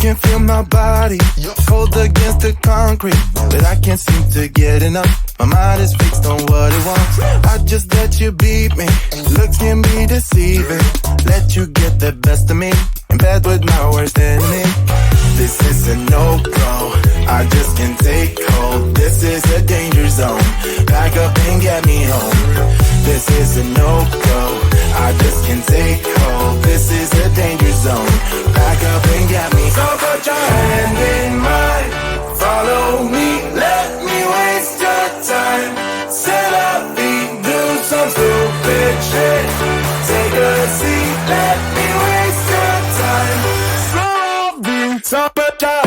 can feel my body cold against the concrete, but I can't seem to get enough. My mind is fixed on what it wants. I just let you beat me. Looks can be deceiving. Let you get the best of me in bed with my worst enemy. This is a no-go. I just can't take hold. This is a danger zone. Back up and get me home. This is a no-go. I just can't take hold. This is a danger zone. Back up and get me. So put your hand in mine. Follow me. Let me waste your time. Set up feet. Do some stupid shit. Take a seat. Let me waste your time. Slow beat. So put your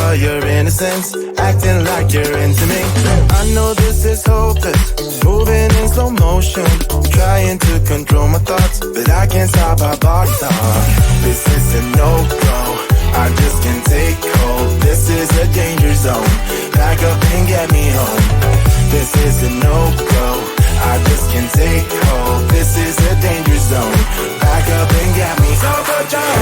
for your innocence, acting like you're into me. I know this is hopeless, moving in slow motion, trying to control my thoughts, but I can't stop our body talk. This is a no-go, I just can't take hold. This is a danger zone, back up and get me home. This is a no-go, I just can't take hold. This is a danger zone, back up and get me. So put your